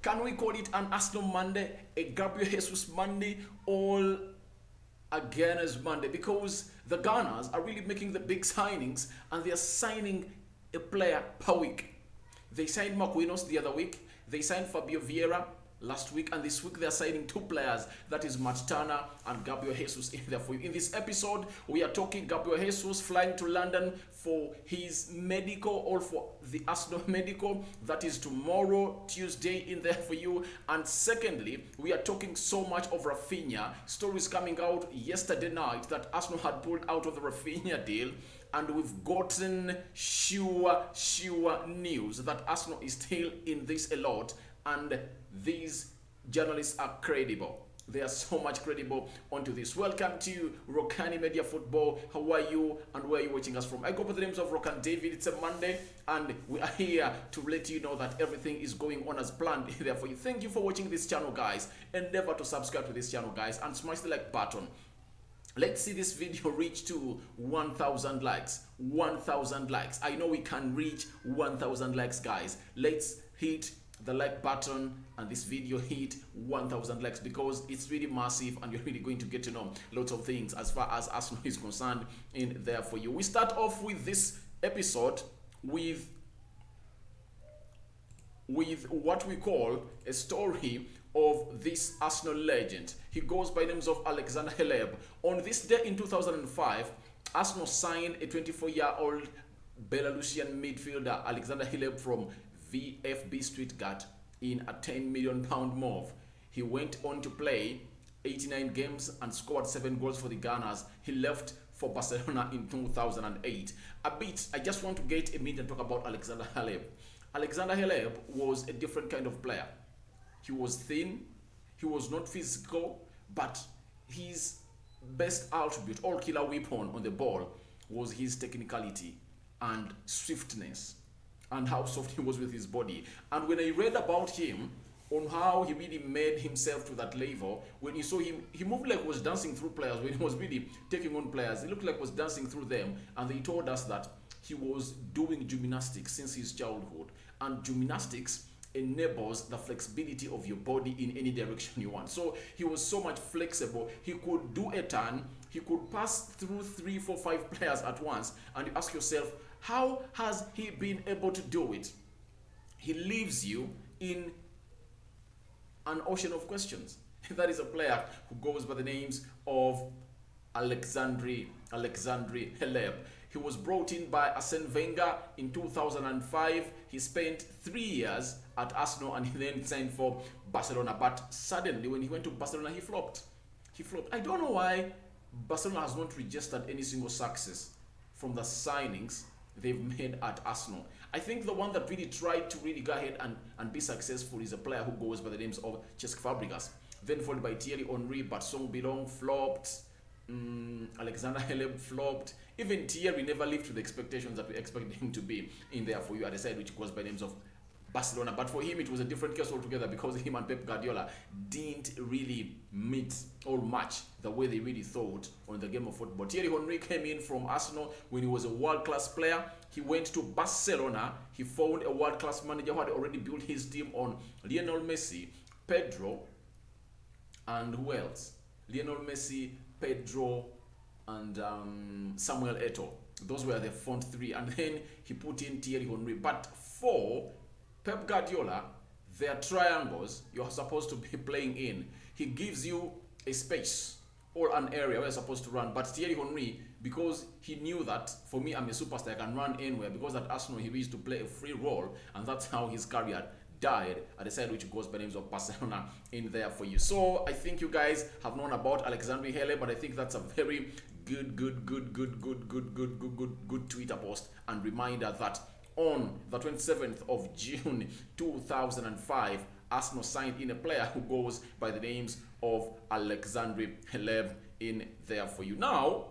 Can we call it an Arsenal Monday, a Gabriel Jesus Monday, all again as Monday? Because the Gunners are really making the big signings and they are signing a player per week. They signed Marquinhos the other week. They signed Fabio Vieira last week, and this week they are signing two players, that is Matt Turner and Gabriel Jesus in there for you. In this episode, we are talking Gabriel Jesus flying to London for his medical, or for the Arsenal medical, that is tomorrow, Tuesday, in there for you. And secondly, we are talking so much of Raphinha. Stories coming out yesterday night that Arsenal had pulled out of the Raphinha deal, and we've gotten sure news that Arsenal is still in this a lot, and these journalists are credible. They are so much credible onto this. Welcome to Rokani Media Football. How are you and where are you watching us from? I go by the names of Rokani David. It's a Monday and we are here to let you know that everything is going on as planned there for you. Thank you for watching this channel, guys. Endeavor to subscribe to this channel, guys, and smash the like button. Let's see this video reach to 1,000 likes. 1,000 likes. I know we can reach 1,000 likes, guys. Let's hit the like button and this video hit 1,000 likes, because it's really massive and you're really going to get to know lots of things as far as Arsenal is concerned in there for you. We start off with this episode with what we call a story of this Arsenal legend. He goes by names of Alexander Hleb. On this day in 2005, Arsenal signed a 24-year-old Belarusian midfielder Alexander Hleb from VfB Stuttgart in a £10 million move. He went on to play 89 games and scored 7 goals for the Gunners. He left for Barcelona in 2008. I just want to get a minute and talk about Alexander Hleb. Alexander Hleb was a different kind of player. He was thin, he was not physical, but his best attribute, all killer weapon on the ball, was his technicality and swiftness, and how soft he was with his body. And when I read about him, on how he really made himself to that level, when you saw him, he moved like he was dancing through players. When he was really taking on players, he looked like he was dancing through them. And they told us that he was doing gymnastics since his childhood. And gymnastics enables the flexibility of your body in any direction you want. So he was so much flexible. He could do a turn, he could pass through 3, 4, 5 players at once. And you ask yourself, how has he been able to do it? He leaves you in an ocean of questions. That is a player who goes by the names of Alexander Hleb. He was brought in by Arsene Wenger in 2005. He spent 3 years at Arsenal and he then signed for Barcelona. But suddenly when he went to Barcelona, he flopped. I don't know why Barcelona has not registered any single success from the signings they've made at Arsenal. I think the one that really tried to really go ahead and be successful is a player who goes by the names of Cesc Fabregas, then followed by Thierry Henry, but Song Bilong flopped, Alexander Hleb flopped. Even Thierry never lived to the expectations that we expected him to be in there for you at the side, which goes by names of Barcelona. But for him, it was a different case altogether, because him and Pep Guardiola didn't really meet or match the way they really thought on the game of football. Thierry Henry came in from Arsenal when he was a world-class player. He went to Barcelona. He found a world-class manager who had already built his team on Lionel Messi, Pedro, and who else? Lionel Messi, Pedro, and Samuel Eto'o. Those were the front three. And then he put in Thierry Henry. But for Pep Guardiola, their triangles you're supposed to be playing in, he gives you a space or an area where you're supposed to run. But Thierry Henry, because he knew that, for me, I'm a superstar, I can run anywhere, because at Arsenal he used to play a free role, and that's how his career died at the side, which goes by names of Barcelona in there for you. So I think you guys have known about Alexander Hleb, but I think that's a very good Twitter post and reminder that on the 27th of June 2005, Arsenal signed in a player who goes by the names of Alexander Hleb in there for you. Now,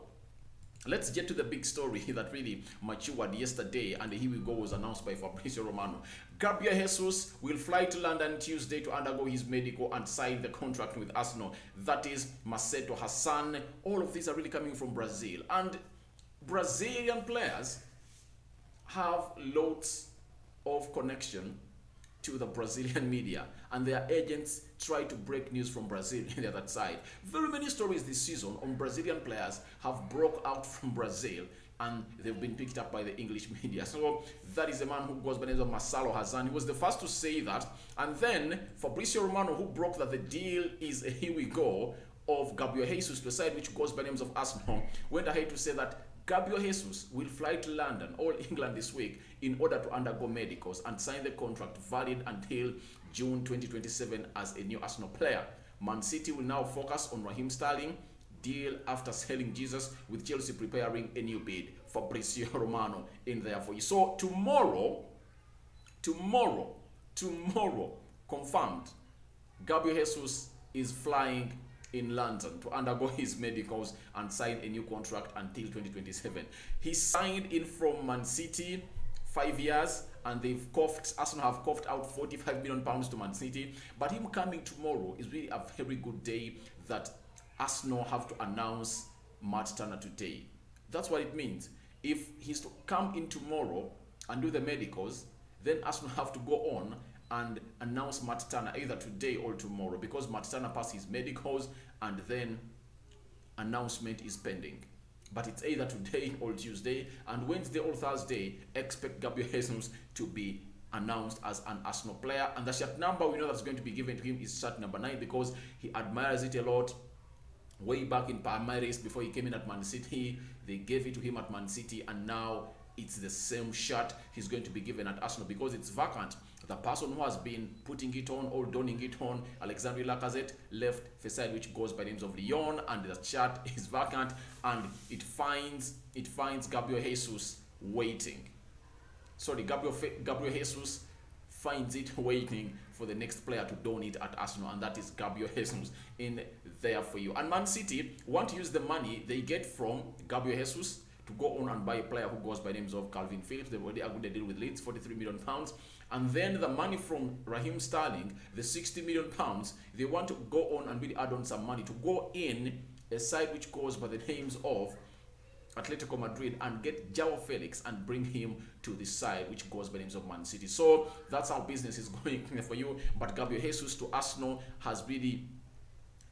let's get to the big story that really matured yesterday, and here we go, was announced by Fabrizio Romano. Gabriel Jesus will fly to London Tuesday to undergo his medical and sign the contract with Arsenal. That is Macedo Hassan. All of these are really coming from Brazil, and Brazilian players have lots of connection to the Brazilian media, and their agents try to break news from Brazil on the other side. Very many stories this season on Brazilian players have broke out from Brazil, and they've been picked up by the English media. So that is a man who goes by the name of Marcelo Hazan. He was the first to say that. And then Fabrizio Romano, who broke that the deal is a here we go of Gabriel Jesus to a side which goes by names of Arsenal, went ahead to say that Gabriel Jesus will fly to London or England this week in order to undergo medicals and sign the contract valid until June 2027 as a new Arsenal player. Man City will now focus on Raheem Sterling deal after selling Jesus, with Chelsea preparing a new bid. Fabrizio Romano in there for you. So tomorrow, confirmed, Gabriel Jesus is flying in London to undergo his medicals and sign a new contract until 2027. He signed in from Man City 5 years, and Arsenal have coughed out £45 million to Man City. But him coming tomorrow is really a very good day that Arsenal have to announce Matt Turner today. That's what it means. If he's to come in tomorrow and do the medicals, then Arsenal have to go on and announce Matt Turner either today or tomorrow, because Matt Turner passed his medicals and then announcement is pending. But it's either today or Tuesday, and Wednesday or Thursday, expect Gabriel Jesus to be announced as an Arsenal player. And the shirt number we know that's going to be given to him is shirt number 9, because he admires it a lot. Way back in Palmeiras, before he came in at Man City, they gave it to him at Man City, and now it's the same shirt he's going to be given at Arsenal because it's vacant. The person who has been putting it on or donning it on, Alexandre Lacazette, left the side which goes by names of Lyon, and the shirt is vacant, and it finds Gabriel Jesus waiting. Sorry, Gabriel Jesus finds it waiting for the next player to don it at Arsenal, and that is Gabriel Jesus in there for you. And Man City want to use the money they get from Gabriel Jesus to go on and buy a player who goes by names of Calvin Phillips. They've already agreed a deal with Leeds, £43 million. And then the money from Raheem Sterling, the £60 million, they want to go on and really add on some money to go in a side which goes by the names of Atletico Madrid and get João Felix and bring him to the side which goes by names of Man City. So that's how business is going for you. But Gabriel Jesus to Arsenal has really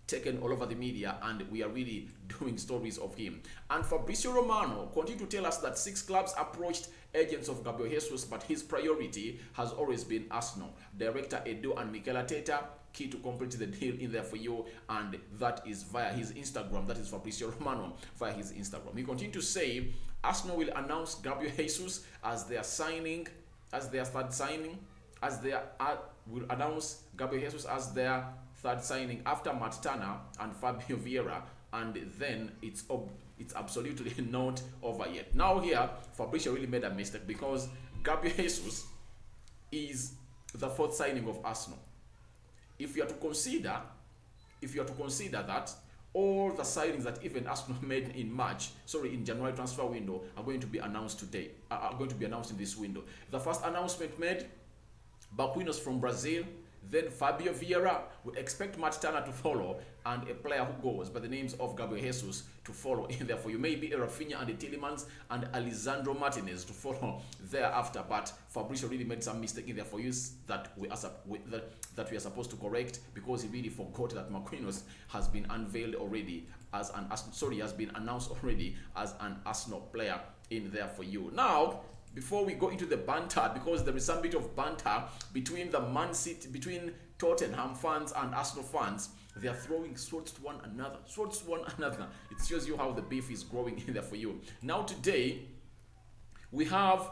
taken all over the media, and we are really doing stories of him. And Fabrizio Romano continued to tell us that 6 clubs approached agents of Gabriel Jesus, but his priority has always been Arsenal. Director Edu and Mikel Arteta key to complete the deal in there for you, and that is via his Instagram. That is Fabrizio Romano via his Instagram. He continued to say Arsenal will announce Gabriel Jesus as their signing, as their third signing, will announce Gabriel Jesus as their third signing after Matt Turner and Fabio Vieira, and then it's absolutely not over yet. Now here, Fabrizio really made a mistake, because Gabriel Jesus is the 4th signing of Arsenal. If you are to consider that all the signings that even Arsenal made in January transfer window are going to be announced today, are going to be announced in this window. The first announcement made, Baquinos from Brazil, then Fabio Vieira. We expect Matt Turner to follow, and a player who goes by the names of Gabriel Jesus to follow in there for you. Maybe a Raphinha and a Tielemans and Alessandro Martinez to follow thereafter. But Fabrizio really made some mistake in there for you that we are supposed to correct, because he really forgot that Marquinhos has been unveiled already as has been announced already as an Arsenal player in there for you. Now, before we go into the banter, because there is some bit of banter between between Tottenham fans and Arsenal fans, they are throwing swords to one another. It shows you how the beef is growing in there for you. Now today, we have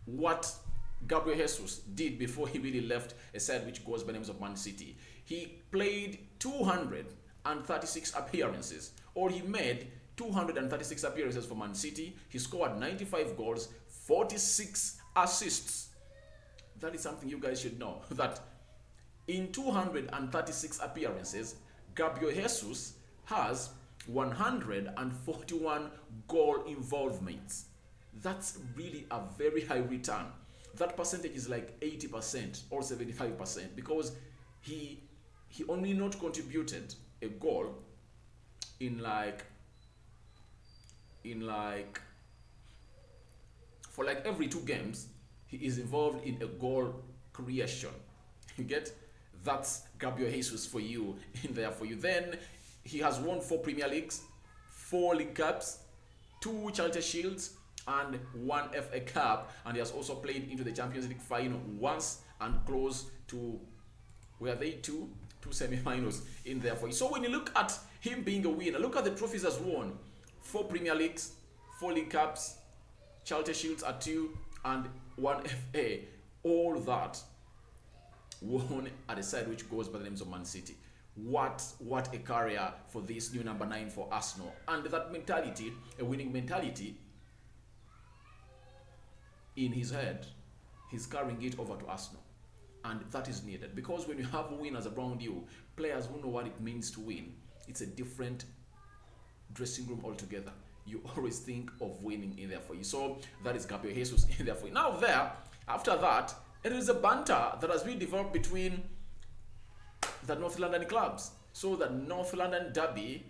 what Gabriel Jesus did before he really left a side which goes by names of Man City. He played 236 appearances, or he made 236 appearances for Man City. He scored 95 goals, 46 assists. That is something you guys should know, that in 236 appearances, Gabriel Jesus has 141 goal involvements. That's really a very high return. That percentage is like 80% or 75%, because he only not contributed a goal in for like every 2 games. He is involved in a goal creation. You get? That's Gabriel Jesus for you in there for you. Then he has won 4 Premier Leagues, 4 League Cups, 2 Charity Shields, and 1 FA Cup. And he has also played into the Champions League final once and close to, were they two semi-finals in there for you. So when you look at him being a winner, look at the trophies he's won: 4 Premier Leagues, 4 League Cups, Charity Shields are 2, and 1 FA. All that won at a side which goes by the names of Man City. What a career for this new number 9 for Arsenal. And that mentality, a winning mentality in his head, he's carrying it over to Arsenal. And that is needed, because when you have winners around you, players who know what it means to win, it's a different dressing room altogether. You always think of winning in there for you. So that is Gabriel Jesus in there for you. Now after that, it is a banter that has been developed between the North London clubs. So the North London derby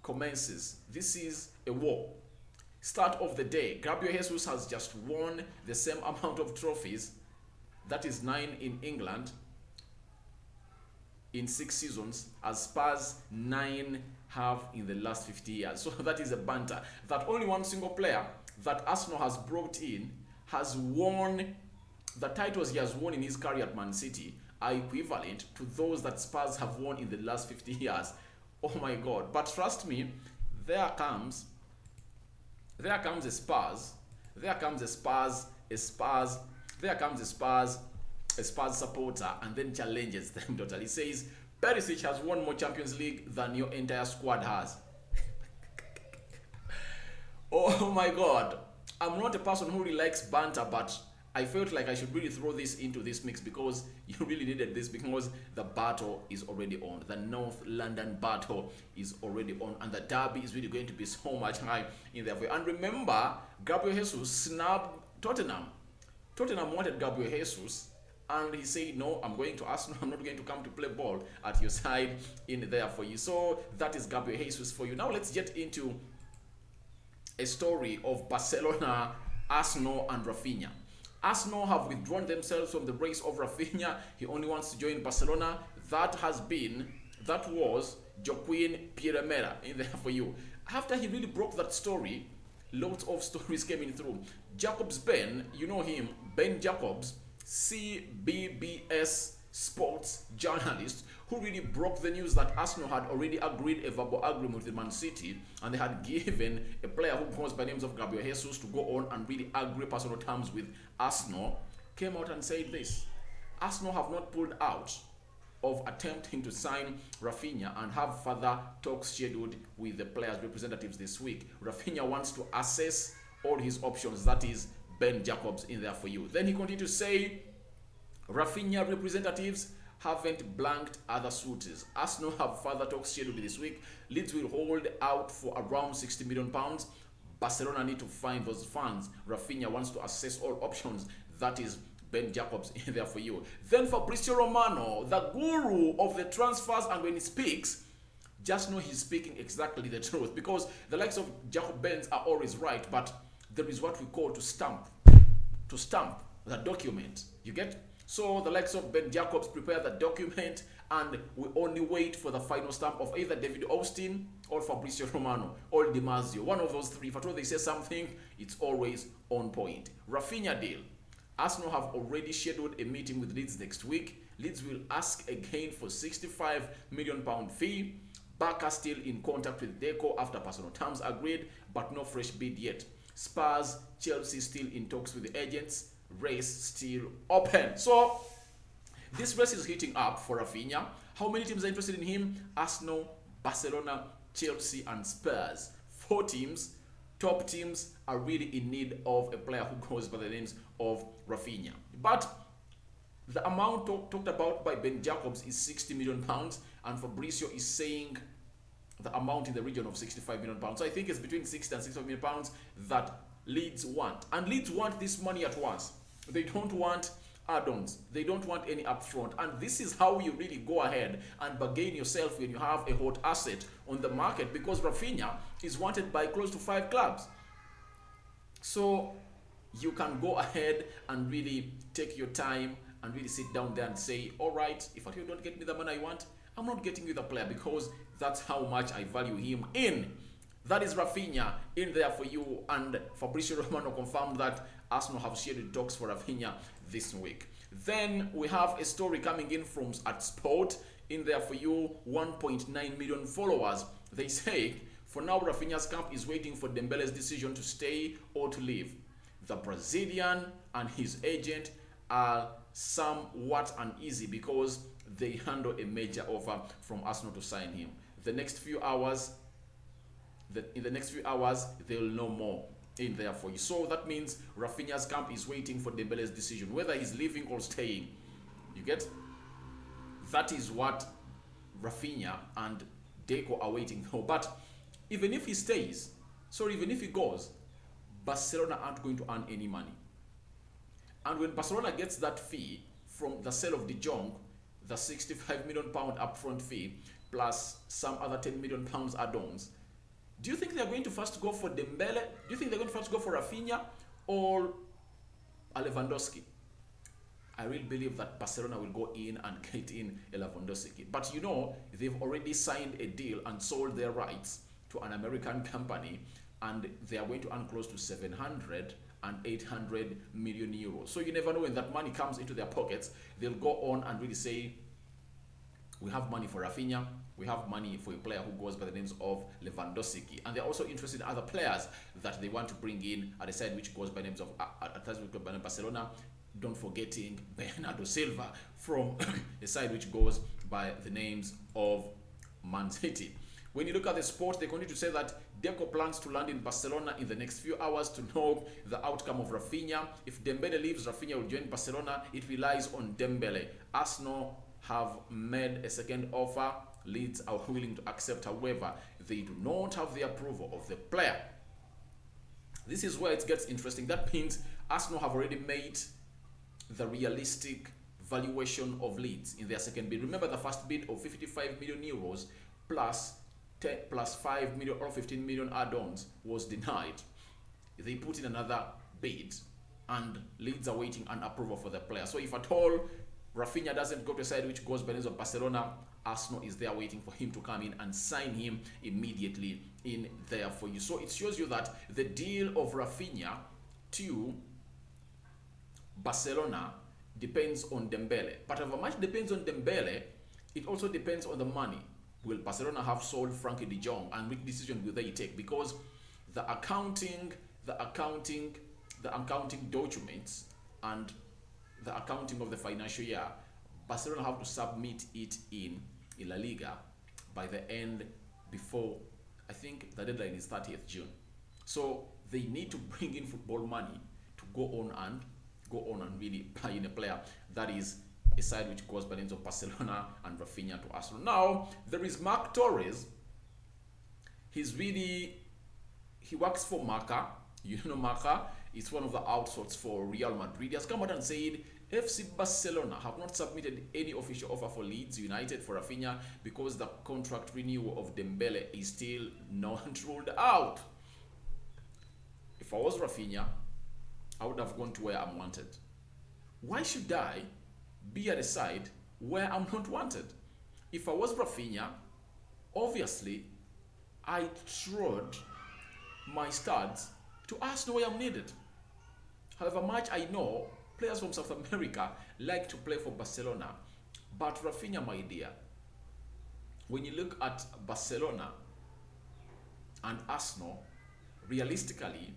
commences. This is a war. Start of the day, Gabriel Jesus has just won the same amount of trophies, that is 9 in England, in 6 seasons, as Spurs 9 have in the last 50 years. So that is a banter. That only one single player that Arsenal has brought in has won, the titles he has won in his career at Man City are equivalent to those that Spurs have won in the last 50 years. Oh my God. But trust me, there comes a Spurs supporter and then challenges them totally. Says, Perisic has won more Champions League than your entire squad has. Oh my God. I'm not a person who really likes banter, but I felt like I should really throw this into this mix because you really needed this, because the battle is already on. The North London battle is already on, and the derby is really going to be so much high in there. And remember, Gabriel Jesus snubbed Tottenham. Tottenham wanted Gabriel Jesus, and he said, no, I'm going to Arsenal. I'm not going to come to play ball at your side in there for you. So that is Gabriel Jesus for you. Now let's get into a story of Barcelona, Arsenal, and Raphinha. Arsenal have withdrawn themselves from the race of Raphinha. He only wants to join Barcelona. That was Joaquin Pierre-Emerick in there for you. After he really broke that story, lots of stories came in through. Jacobs Ben, you know him, Ben Jacobs, CBBS sports journalist, who really broke the news that Arsenal had already agreed a verbal agreement with the Man City, and they had given a player who goes by names of Gabriel Jesus to go on and really agree personal terms with Arsenal, came out and said this: Arsenal have not pulled out of attempting to sign Raphinha and have further talks scheduled with the players' representatives this week. Raphinha wants to assess all his options. That is Ben Jacobs in there for you. Then he continued to say, Raphinha representatives haven't blanked other suitors. Arsenal have further talks scheduled this week. Leeds will hold out for around £60 million. Barcelona need to find those funds. Raphinha wants to assess all options. That is Ben Jacobs in there for you. Then Fabrizio Romano, the guru of the transfers, and when he speaks, just know he's speaking exactly the truth, because the likes of Jacob Benz are always right, but there is what we call to stamp the document. You get? So the likes of Ben Jacobs prepare the document, and we only wait for the final stamp of either David Austin or Fabrizio Romano or Di Marzio. One of those three. If at all they say something, it's always on point. Raphinha deal. Arsenal have already scheduled a meeting with Leeds next week. Leeds will ask again for £65 million fee. Barca still in contact with Deco after personal terms agreed, but no fresh bid yet. Spurs, Chelsea still in talks with the agents. Race still open. So this race is heating up for Raphinha. How many teams are interested in him? Arsenal, Barcelona, Chelsea, and Spurs. 4 teams. Top teams are really in need of a player who goes by the names of Raphinha. But the amount talked about by Ben Jacobs is £60 million, and Fabrizio is saying the amount in the region of £65 million. So I think it's between 60 and £65 million that Leeds want. And Leeds want this money at once. They don't want add-ons. They don't want any upfront. And this is how you really go ahead and bargain yourself when you have a hot asset on the market, because Raphinha is wanted by close to 5 clubs. So you can go ahead and really take your time and really sit down there and say, all right, if you don't get me the money I want, I'm not getting you the player, because that's how much I value him in. That is Raphinha in there for you, and Fabrizio Romano confirmed that Arsenal have scheduled talks for Raphinha this week. Then we have a story coming in from at Sport in there for you, 1.9 million followers. They say, for now, Raphinha's camp is waiting for Dembele's decision to stay or to leave. The Brazilian and his agent are somewhat uneasy because they handle a major offer from Arsenal to sign him. In the next few hours, they'll know more in there for you. So that means Raphinha's camp is waiting for Dembele's decision, whether he's leaving or staying. You get? That is what Raphinha and Deco are waiting for. But even if he stays, even if he goes, Barcelona aren't going to earn any money. And when Barcelona gets that fee from the sale of De Jong, the £65 million upfront fee, plus some other £10 million add-ons, do you think they're going to first go for Dembele? Do you think they're going to first go for Raphinha or Lewandowski? I really believe that Barcelona will go in and get in Lewandowski. But you know, they've already signed a deal and sold their rights to an American company, and they are going to earn close to 700 and 800 million euros. So you never know, when that money comes into their pockets, they'll go on and really say, we have money for Raphinha, we have money for a player who goes by the names of Lewandowski. And they're also interested in other players that they want to bring in at the side which goes by names of Barcelona. Don't forgetting Bernardo Silva from a side which goes by the names of Man City. When you look at the Sport, they continue to say that Deco plans to land in Barcelona in the next few hours to know the outcome of Raphinha. If Dembele leaves, Raphinha will join Barcelona. It relies on Dembele. Arsenal have made a second offer. Leeds are willing to accept, however, they do not have the approval of the player. This is where it gets interesting. That means Arsenal have already made the realistic valuation of Leeds in their second bid. Remember, the first bid of 55 million euros plus 5 million or 15 million add-ons was denied. They put in another bid, and Leeds are waiting an approval for the player. So if at all Raphinha doesn't go to a side which goes by the names of Barcelona, Arsenal is there waiting for him to come in and sign him immediately in there for you. So it shows you that the deal of Raphinha to Barcelona depends on Dembele. But however much depends on Dembele, it also depends on the money. Will Barcelona have sold Frankie de Jong, and which decision will they take? Because the accounting documents and the accounting of the financial year, Barcelona have to submit it in La Liga by the end, before, I think the deadline is 30th June. So they need to bring in football money to go on and really buy in a player that is a side which goes by the names of Barcelona and Raphinha to Arsenal. Now, there is Marc Torres. He works for Marca. You know Marca. It's one of the outsourced for Real Madrid. He has come out and said FC Barcelona have not submitted any official offer for Leeds United for Raphinha because the contract renewal of Dembele is still not ruled out. If I was Raphinha, I would have gone to where I'm wanted. Why should I be at a side where I'm not wanted? If I was Raphinha, obviously, I trod my studs to Arsenal where I'm needed. However much I know, players from South America like to play for Barcelona. But Raphinha, my dear, when you look at Barcelona and Arsenal, realistically,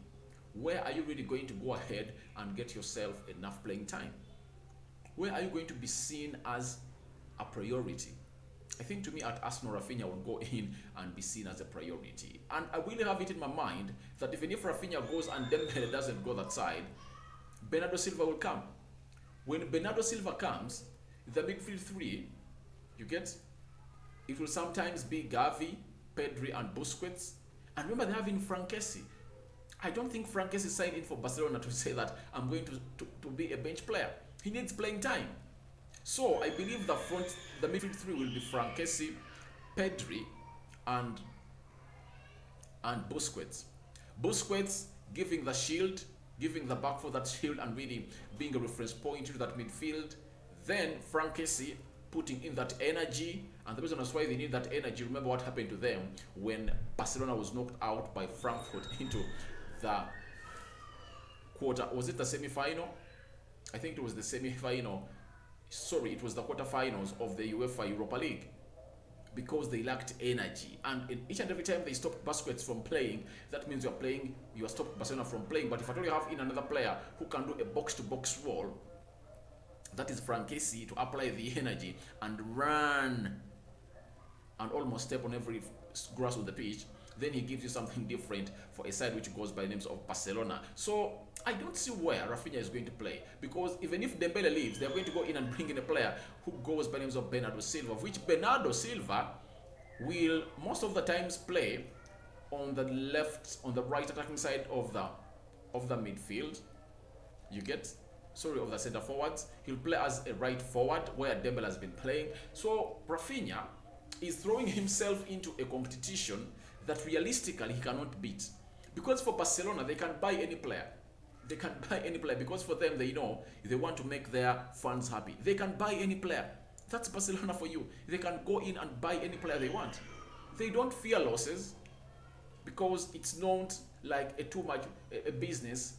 where are you really going to go ahead and get yourself enough playing time? Where are you going to be seen as a priority? I think to me at Arsenal, Raphinha will go in and be seen as a priority. And I really have it in my mind that even if Raphinha goes and Dembele doesn't go that side, Bernardo Silva will come. When Bernardo Silva comes, the midfield three, you get, it will sometimes be Gavi, Pedri and Busquets. And remember, they're having Frankesi. I don't think Frankesi signed in for Barcelona to say that I'm going to be a bench player. He needs playing time. So I believe the midfield three will be Frankesi, Pedri, and Busquets. Busquets giving the shield, giving the back for that shield, and really being a reference point to that midfield. Then Frank Casey putting in that energy, and the reason that's why they need that energy. Remember what happened to them when Barcelona was knocked out by Frankfurt into the quarter. Was it the semi-final? I think it was the semi-final. Sorry, it was the quarterfinals of the UEFA Europa League, because they lacked energy. And each and every time they stopped Busquets from playing, that means you are stopped Barcelona from playing. But if at all you have in another player who can do a box-to-box role, that is Frank Casey, to apply the energy and run and almost step on every grass on the pitch, then he gives you something different for a side which goes by the names of Barcelona. So I don't see where Raphinha is going to play, because even if Dembele leaves, they're going to go in and bring in a player who goes by the names of Bernardo Silva, which Bernardo Silva will most of the times play on the left, on the right attacking side of the midfield. You get? Sorry, of the center forwards. He'll play as a right forward where Dembele has been playing. So Raphinha is throwing himself into a competition that realistically he cannot beat. Because for Barcelona, they can buy any player. They can buy any player, because for them, they know they want to make their fans happy. They can buy any player. That's Barcelona for you. They can go in and buy any player they want. They don't fear losses, because it's not like a business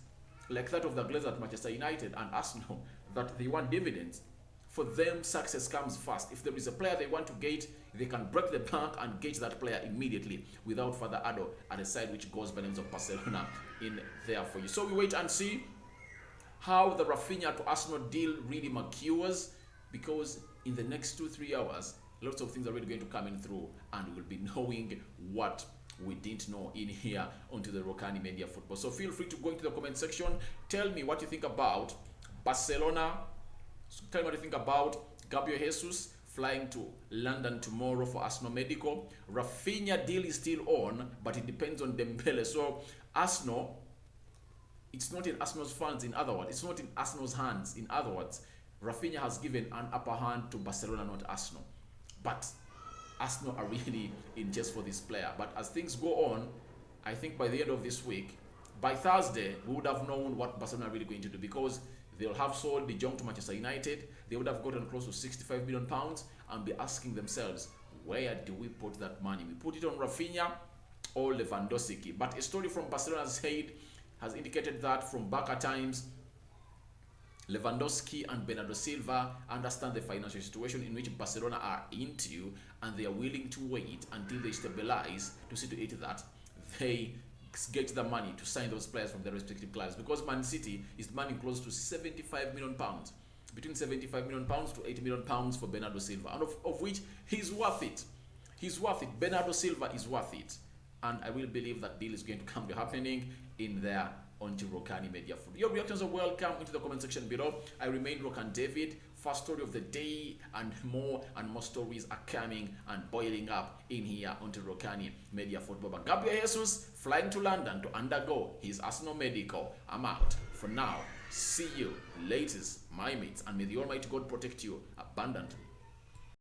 like that of the Glazers at Manchester United and Arsenal, that they want dividends. For them, success comes first. If there is a player they want to gauge, they can break the bank and gauge that player immediately without further ado at a side which goes by the names of Barcelona in there for you. So we wait and see how the Raphinha to Arsenal deal really matures, because in the next 2-3 hours, lots of things are really going to come in through, and we'll be knowing what we didn't know in here onto the Rokani Media Football. So feel free to go into the comment section. Tell me what you think about Barcelona. Tell me what you think about Gabriel Jesus flying to London tomorrow for Arsenal Medical. Raphinha deal is still on, but it depends on Dembele. So Arsenal, it's not in Arsenal's funds, in other words. It's not in Arsenal's hands, in other words. Raphinha has given an upper hand to Barcelona, not Arsenal. But Arsenal are really in just for this player. But as things go on, I think by the end of this week, by Thursday, we would have known what Barcelona are really going to do, because they'll have sold De Jong to Manchester United. They would have gotten close to £65 million and be asking themselves, where do we put that money? We put it on Raphinha or Lewandowski. But a story from Barcelona's side has indicated that from Barca times, Lewandowski and Bernardo Silva understand the financial situation in which Barcelona are into, and they are willing to wait until they stabilize to see to it that they get the money to sign those players from their respective clubs, because Man City is demanding close to £75 million, between £75 million to £80 million for Bernardo Silva, and of which he's worth it. He's worth it. Bernardo Silva is worth it, and I will believe that deal is going to come to happening in there onto Rokani Media Food. Your reactions are welcome into the comment section below. I remain Rokan David. First story of the day, and more stories are coming and boiling up in here onto Rokani Media Football. But Gabriel Jesus flying to London to undergo his Arsenal medical. I'm out for now. See you latest, my mates, and may the Almighty God protect you abundantly.